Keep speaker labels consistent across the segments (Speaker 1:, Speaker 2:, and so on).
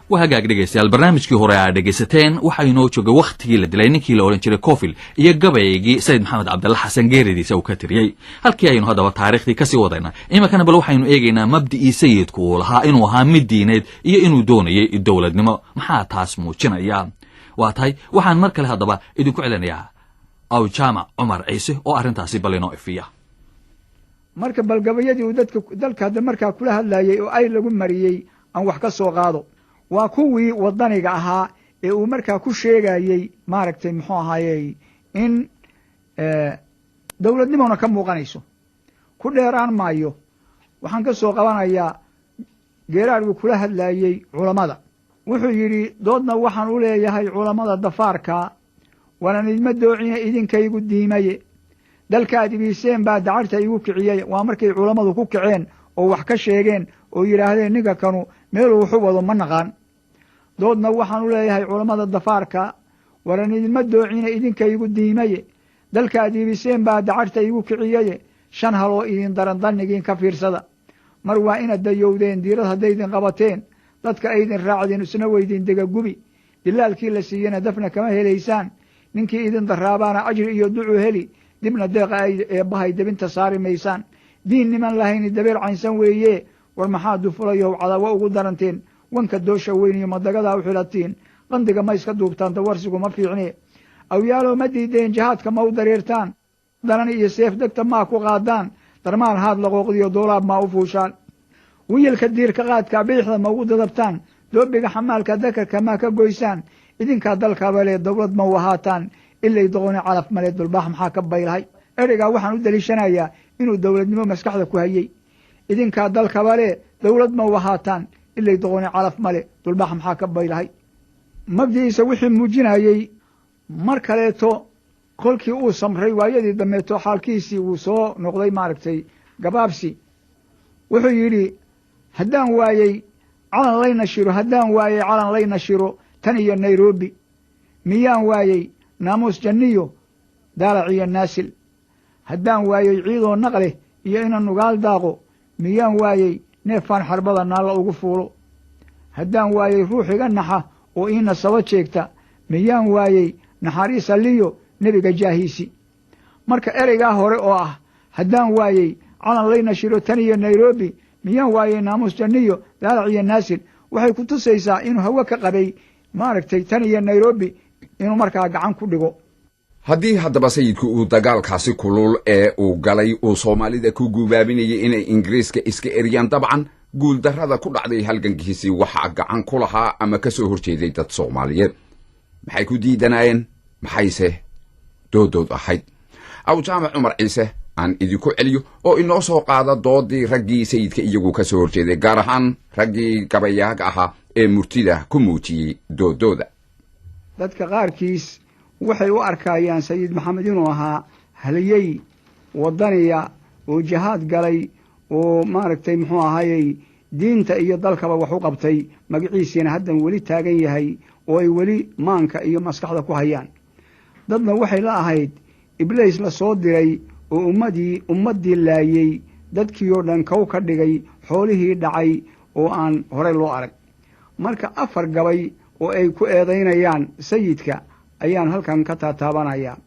Speaker 1: وهاجاك dhegeystayaal barnaamijkii hore aad dhegeysateen waxa inoo joogay waqtigii la dilay ninkii la oran jiray Kofil iyo gabayigii Seyd Moxamed Cabdule Xasan geeridiisa uu ka tiriyay halkii aynu hadaba taariikhdii ka sii wadayna imankana bal waxaynu eegaynaa mabdii Seydku uu lahaa inuu ahaa mid diineed iyo inuu doonayay dawladnimo maxaa taas muujinaya waa tahay waxaan mar kale hadaba idinku celinayaa aw jaamac Umar Ciise oo arintaasi bal inoo ifiya
Speaker 2: marka bal gabayadii uu dalka hadda markaa kula hadlayay oo ay lagu mariyay aan wax ka soo qaado waa kuwii wadaniga ahaa ee uu markaa ku sheegayay maaragtay muxuu ahaayay in dawladnimona ka muuqanayso ku dheeraan maayo waxaan ka soo qabanayaa geeraargu kula hadlayay culamada wuxuu yidhi doodna waxaan u leeyahay culamada dafaarka waana idma doocina idinkaygu diimaye dalkaad ibiiseen baa dacarta igu kiciyey waa markay culamadu ku kaceen oo wax ka sheegeen oo yidhaahdeen ninka kanu meeluu wuxu wado ma naqaan doodna waxaan u leeyahay culamada dafaarka waran idinma doocina idinkaygu diimaye dalkaad ibiseen baa dacarta igu kiciyeye 5 haloo idin daran dannigiin ka fiirsada mar waa inaad dayowdeen diirad haddaydin qabateen dadka aydin raacdeen isna weydin degagubi dilaalkii la siiyana dafna kama helaysaan ninkii idin daraabaana ajri iyo ducu heli dibna deeqa ay eebbahay debinta saari maysaan diin niman lahayni dabeer caynsan weeye war maxaa dufulayow cadawa ugu daranteen wanka doosha weyn iyo madagadaa u xilatiin qandiga ma iska duubtaan dawarsigu ma fiicne awyaalo ma diideen jihaadka ma u dareertaan daran iyo seef degta maa ku qaadaan darmaan haad laqooqdiyo doolaab maa u fuushaan wiyilka diirka qaadka bidixda ma ugu dadabtaan doobiga xamaalka dakarka maa ka goysaan idinkaa dalkaba lee dawlad ma u ahaataan ilay doqoni calaf male dulbaax maxaa ka baylahay ereygaa waxaan u daliishanayaa inuu dawladnimo maskaxda ku hayey idinkaa dalkaba lee dawlad ma u ahaataan ilay doqoni calaf male dulbaax maxaa ka baylahay mabdiisa wixii muujinayey mar kaleeto kolkii uu samray waayadii dambeeto xaalkiisii uu soo noqday maaragtay gabaabsi wuxuu yidhi haddaan waayey calan layna shiro tan iyo Nairobi miyaan waayey naamuus janniyo daalac iyo naasil haddaan waayey ciidoo naqleh iyo inaan nugaal daaqo miyaan waayey neefaan xarbada naalla ugu fuulo haddaan waayey ruux iga naxa oo ii nasaba jeegta miyaan waayey naxariis alliyo nebiga jaahiisi marka ereygaa hore oo ah haddaan waayey calan layna shiro tan iyo Nairobi miyaan waayey naamuus janniyo daalac iyo naasil waxay ku tusaysaa inuu hawo ka qabay maaragtay tan iyo Nairobi inuu markaa gacan ku dhigo
Speaker 3: haddii haddaba sayidku uu dagaalkaasi kulul ee uu galay uu Soomaalida ku guubaabinayay inay Ingiriiska iska eriyaan dabcan guul darrada ku dhacday halgankiisii waxa gacan ku lahaa ama ka soo horjeeday dad Soomaaliyeed maxay ku diidanayeen maxayse dood ahayd aw jaamac Umar Ciise aan idinku celiyo oo inoo soo qaada doodii raggii sayidka iyagu ka soo horjeeday gaar ahaan raggii gabayaaga ahaa ee murtida ku muujiyey doodooda
Speaker 2: dadka qaarkiis waxay u arkayaan Seyd Moxamed inuu ahaa haliyey wadaniya oo jihaad galay oo maaragtay muxuu ahaayay diinta iyo dalkaba wax u qabtay magaciisina haddan weli taagan yahay oo ay weli maanka iyo maskaxda ku hayaan dadna waxay la ahayd iblis la soo diray oo ummadii laayay dadkii oo dhan kow ka dhigay xoolihii dhacay oo aan hore loo arag marka 4 gabay oo ay ku eedaynayaan sayidka ayaan halkan ka taataabanayaa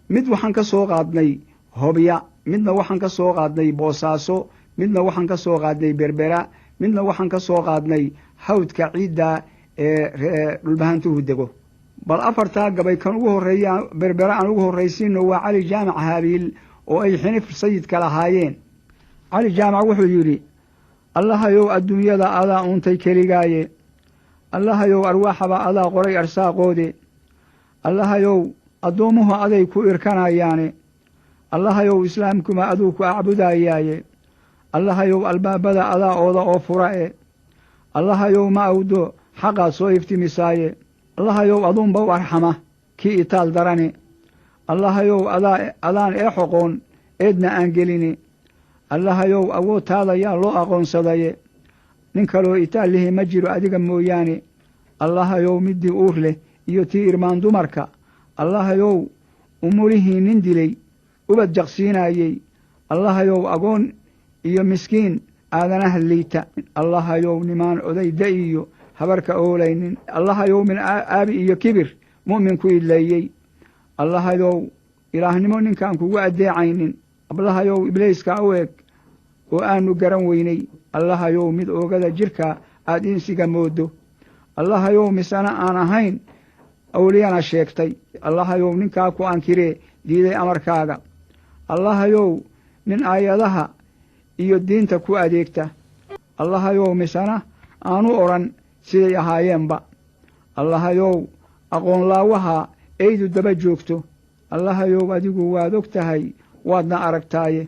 Speaker 2: mid waxaan ka soo qaadnay Hobya midna waxaan ka soo qaadnay Boosaaso midna waxaan ka soo qaadnay Berbera midna waxaan ka soo qaadnay hawdka ciida ee dhulbahantuhu dego bal 4 gabay kan ugu horeeya Berbera aan ugu horeysiino waa Cali Jaamac Haabil oo ay xinif sayidka lahaayeen Cali Jaamac wuxuu yiri allahayow adduunyada adaa untay keligaaye allahayow arwaaxaba adaa qoray arsaaqoode allahayow addoomuhu aday ku irkanayaane allahayow islaamkuma aduu ku acbudayaaye allahayow albaabada adaa ooda oo fura'e allahayow ma awdo xaqaad soo iftimisaaye allahayow aduunba u arxama kii itaal darane allahayow adaan ee xoqoon eedna aan geline allahayow awoodtaada yaa loo aqoonsadaye nin kaloo itaal lihi ma jiro adiga mooyaane allahayow middii uur leh iyo tii irmaan dumarka allahayow umulihii nin dilay ubad jaqsiinayey allahayow agoon iyo miskiin aadanaha liita allahayow nimaan odayda iyo habarka oolaynin allahayow min aabi iyo kibir mu'minku idleeyey allahayow ilaahnimo ninkaan kugu addeecaynin allahayow ibliiska u eg oo aanu garan weynay allahayow mid oogada jirka aad insiga moodo allahayow misana aan ahayn awliyana sheegtay allahayow ninkaa ku ankiree diiday amarkaaga allahayow nin aayadaha iyo diinta ku adeegta allahayow misana aanu odhan siday ahaayeenba allahayow aqoon laawaha eydu daba joogto allahayow adigu waad og tahay waadna aragtaaye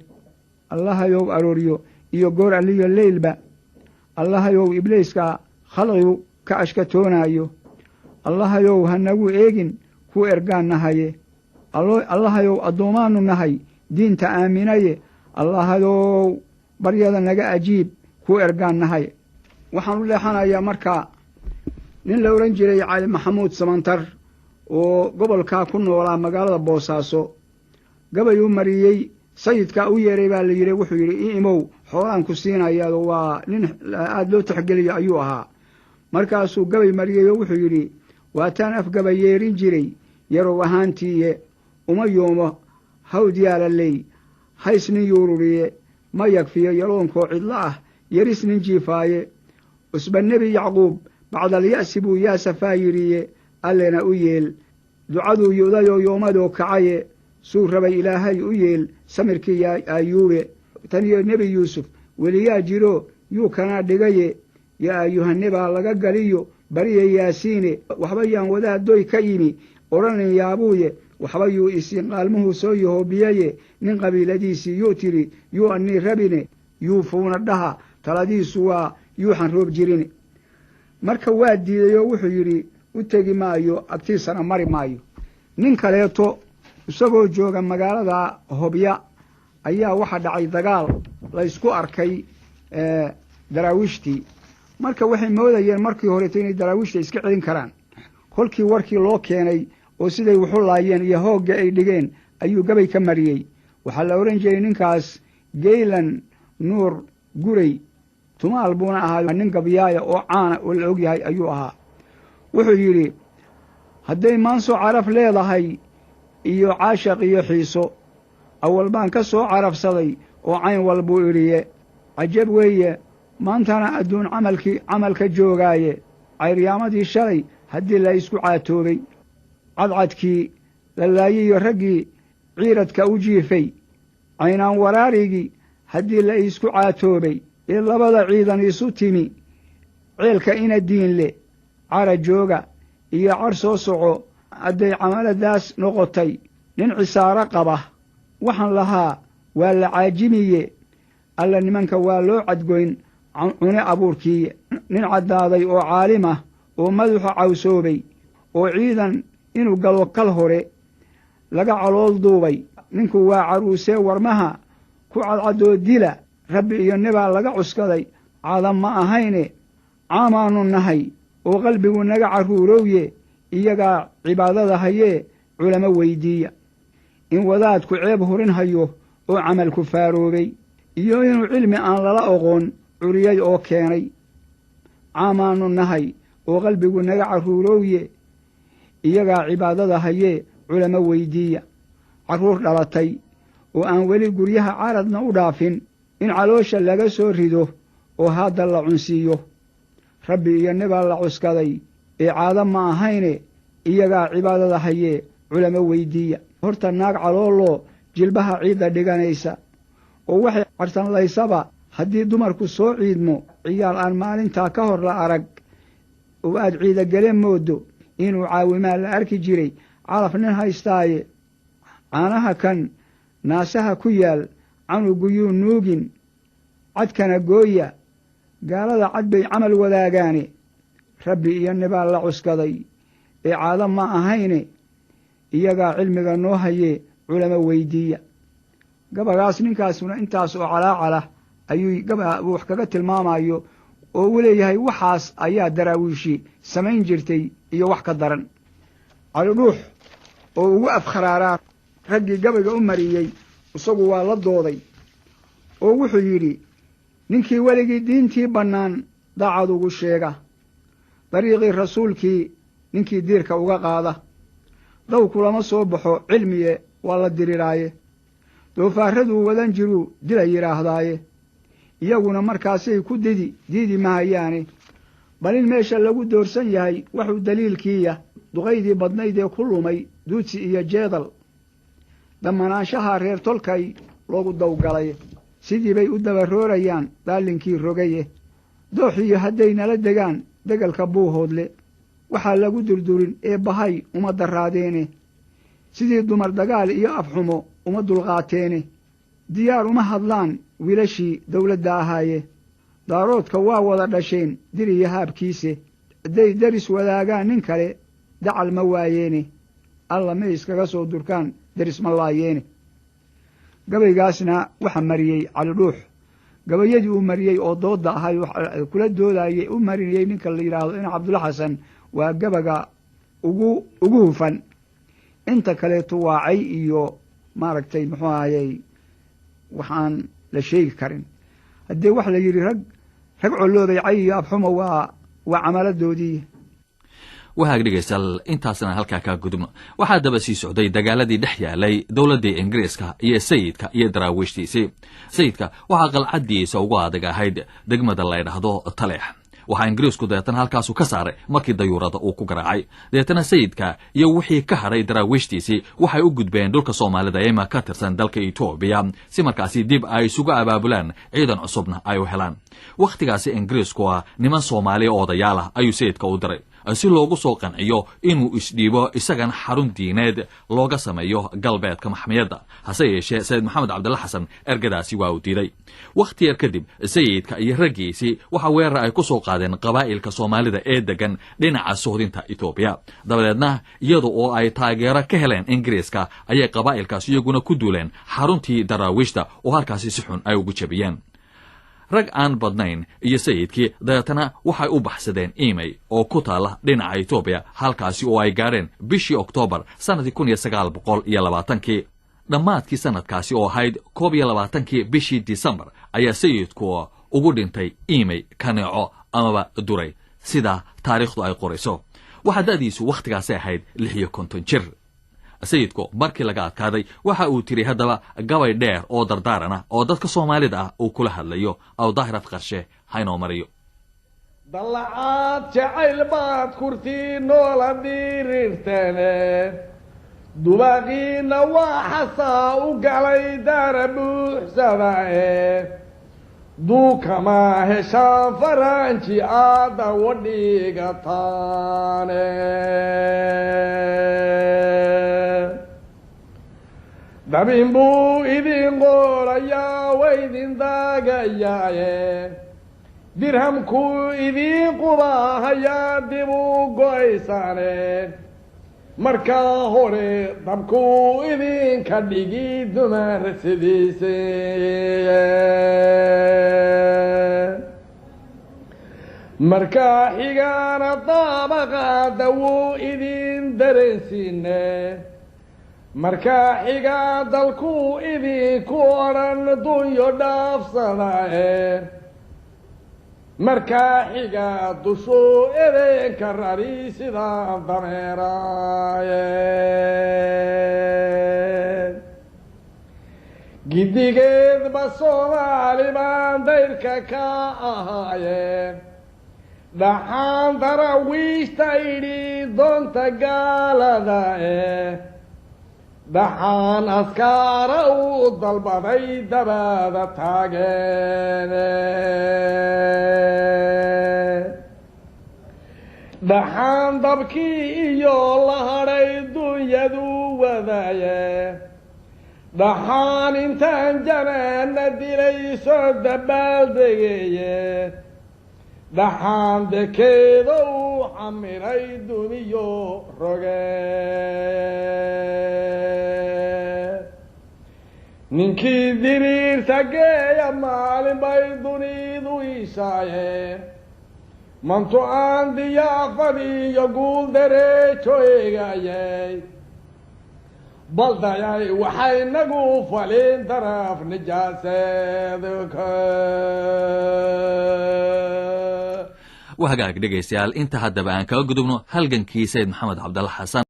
Speaker 2: allahayow arooryo iyo goor alliyo leylba allahayow ibliiska khalqigu ka ashkatoonaayo allahayow hanagu eegin ku ergaan nahaye allahayow addoommaanu nahay diinta aaminaye allahayow baryada naga ajiib ku ergaan nahay waxaan u leexanayaa markaa nin la odhan jiray cali maxamuud samantar oo gobolkaa ku noolaa magaalada boosaaso gabay u mariyey sayidkaa u yeeray baa la yidhi wuxuu yidhi i imow xoolaan ku siinayaado waa nin aada loo taxgeliyo ayuu ahaa markaasuu gabay mariyey oo wuxuu yidhi waataan afgaba yeerin jiray yarow ahaantiiye uma yoomo hawd yaalaley hays nin yuururiye ma yagfiyo yaloonkoo cidlo ah yaris nin jiifaaye usba nebi yacquub bacdalya'si buu yaasafaa yidhiye allena u yeel ducaduu yudayoo yoomadoo kacaye suu rabay ilaahay u yeel samirkii ayuube tan iyo nebi yuusuf weliyaa jiro yuu kanaa dhigaye yaa ayuhanebaa laga galiyo bariya yaasiine waxba yaan wadaadoy ka yimi odhanin yaabuuye waxba yuu isiin qaalmuhuu soo yahoobiyaye nin qabiiladiisii yuu tidhi yuu annii rabine yuu fuuna dhaha taladiisu waa yuuxan roob jirine marka waa diiday oo wuxuu yidhi u tegi maayo agtiisana mari maayo nin kaleeto isagoo jooga magaalada hobya ayaa waxa dhacay dagaal laysku arkay daraawiishtii marka waxay moodayeen markii horeeto inay daraawiishta iska celin karaan kolkii warkii loo keenay oo siday wuxu laayeen iyo hoogga ay dhigeen ayuu gabay ka mariyey waxaa la odhan jiray ninkaas geylan nuur guray tumaal buuna ahaa nin gabyaaya oo caana oo la og yahay ayuu ahaa wuxuu yidhi hadday maanso caraf leedahay iyo caashaq iyo xiiso awal baan ka soo carafsaday oo cayn walbuu idhiye cajab weeye maantana adduun camalka joogaaye cayriyaamadii shalay haddii la isku caatoobay cadcadkii la laayiyo raggii ciiradka u jiifay caynaan waraarigii haddii la isku caatoobay ee labada ciidan isu timi ceelka ina diinle cara jooga iyo car soo soco hadday camaladaas noqotay nin cisaaro qaba waxaan lahaa waa la caajimiye alla nimanka waa loo cadgoyn cune abuurkiiye nin caddaaday oo caalim ah oo madaxu cawsoobay oo ciidan inuu galo kal hore laga calool duubay ninku waa caruusee warmaha ku cadcaddoo dila rabbi iyo nibaa laga cuskaday caadam ma ahayne caamaannu nahay oo qalbigu naga carruurowye iyagaa cibaadada hayee culamo weydiiya in wadaadku ceeb hurin hayo oo camalku faaroobay iyo inuu cilmi aan lala oqoon curiyay oo keenay caamaannu nahay oo qalbigu naga carruurowye iyagaa cibaadada hayee culamo weydiiya carruur dhalatay oo aan weli guryaha caradna u dhaafin in caloosha laga soo rido oo hadda la cunsiiyo rabbi iyo nibaa la cuskaday ee caado ma ahayne iyagaa cibaadada hayee culamo weydiiya horta naag calooloo jilbaha ciidda dhiganaysa oo waxay carsanlaysaba haddii dumarku soo ciidmo ciyaal aan maalintaa ka hor la arag oo aad ciidagale moodo inuu caawimaa la arki jiray calaf nin haystaaye caanaha kan naasaha ku yaal canuguyuu nuugin cadkana gooya gaalada cad bay camal wadaagaane rabbi iyo nibaa la cuskaday ee caado ma ahayne iyagaa cilmiga noo hayee culamo weydiiya gabagaas ninkaasuna intaas oo calaacala ayuu wax kaga tilmaamayo oo uu leeyahay waxaas ayaa daraawiishi samayn jirtay iyo wax ka daran calidhuux oo ugu afkharaaraa raggii gabayga u mariyey isagu waa la dooday oo wuxuu yidhi ninkii weligii diintii bannaan daacad ugu sheega dariiqii rasuulkii ninkii diirka uga qaada daw kulama soo baxo cilmiye waa la diriraaye doofaarraduu wadan jiruu dila yidhaahdaaye iyaguna markaasay ku diidi mahayaane bal in meesha lagu doorsan yahay waxuu daliilkiiya duqaydii badnayd ee ku lumay duudsi iyo jeedal dammanaanshaha reer tolkay loogu dawgalay sidii bay u dabaroorayaan daalinkii rogaye dooxiyo hadday nala degaan degalka buuhoodle waxaa lagu durdurin ee bahay uma darraadeene sidii dumar dagaal iyo afxumo uma dulqaateene diyaar uma hadlaan wiilashii dawladda ahaaye daaroodka waa wada dhasheen dir iyo haabkiise hadday deris wadaagaan nin kale dacal ma waayeene alla may iskaga soo durkaan deris ma laayeene gabaygaasna waxa mariyey calidhuux gabayadii uu mariyey oo doodda ahay kula doodayey u marinayey ninka la yidhaahdo in cabdulla xasan waa gabaga ugu hufan inta kaleeto waacay iyo maaragtay muxuu ahayey waxaan la sheegi karin haddee waxa la yidhi rag colloobay cay iyo abxumo waa camaladoodii
Speaker 1: wahaag dhegaystayaal intaasna halkaa kaa gudubno waxaa daba sii socday dagaaladii dhex yaalay dowladdii ingiriiska iyo sayidka iyo daraawiishtiisii sayidka waxaa qalcaddiisa ugu adag ahayd degmada la ydhahdo taleex waxaa ingiriisku deetana halkaasu ka saaray markii dayuurada uu ku garaacay deetana sayidka iyo wixii ka hadhay daraawiishtiisii waxay u gudbeen dhulka soomaalida eema ka tirsan dalka etoobiya si markaasi dib ay isugu abaabulaan ciidan cusubna ay u helaan wakhtigaasi ingiriisku ah niman soomaaliya odayaal ah ayuu sayidka u diray si loogu soo qanciyo inuu isdhiibo isagan xarun diineed looga sameeyo galbeedka maxmiyadda hase yeeshee sayid maxamed cabdalla xasan ergadaasi waa uu diiday wakhti yar kadib sayidka iyo raggiisii waxa weerar ay ku soo qaadeen qabaa'ilka soomaalida ee degan dhinaca suhdinta etoobiya dabadeedna iyada oo ay taageero ka heleen ingiriiska ayay qabaa'ilkaas iyaguna ku duuleen xaruntii daraawiishta oo halkaasi si xun ay ugu jabiyeen rag aan badnayn iyo sayidkii dabeetana waxay u baxsadeen imey oo ku taala dhinaca etoobiya halkaasi oo ay gaadheen bishii oktoobar sannadkii 1920 dhammaadkii sannadkaasi oo ahayd 21 bishii disembar ayaa sayidku ugu dhintay imey kaneeco amaba duray sida taariikhdu ay qorayso waxaa da'diisu wakhtigaasi ahayd 56 jir sayidku markii laga adkaaday waxa uu tiri haddaba gabay dheer oo dardaarana oo dadka soomaalida ah uu kula hadlayo aw daahir afqarshe haynoo mariyo
Speaker 4: dallacaad jacayl baad kurtii noola dhirirtane dubaaqiina waa xasaa u galay daara buuxsadae duukama heshaan faranji aada wadhigataane dabin buu idin qoolayaa waydin daagayaaye dirhamkuu idin qubaahayaa dib u go'aysane markaa hore dabkuu idinka dhigi dumar sidiise markaa xigaana daabaqaada wuu idin dareensiine markaa xigaa dalkuu idinku odhan dunyo dhaafsadae markaa xigaa dushuu idinka rari sidaa dameeraaye giddigeedba soomaali baan dayrka ka ahaaye dhaxaan daraawiishta idhi doonta gaaladae dhaxaan askaara uu dalbaday dabaada taageene dhaxaan dabkii iyo la hadhay dunyadu wadaaye dhaxaan intaan janaana dilay soo dabaaldegeeye dhaxaan dekeeda uu xamiray duniyo roge ninkii diriirta geeya maalin bay dunidu iishaayeen mantu aan diyaafad iyo guul dareejo eegayay baldayay waxay nagu falin daraf nijaaseedka
Speaker 1: وهجاك دقيسيال انت هدب أن كأقدمنا هلجن كي سيد محمد عبد الله حسن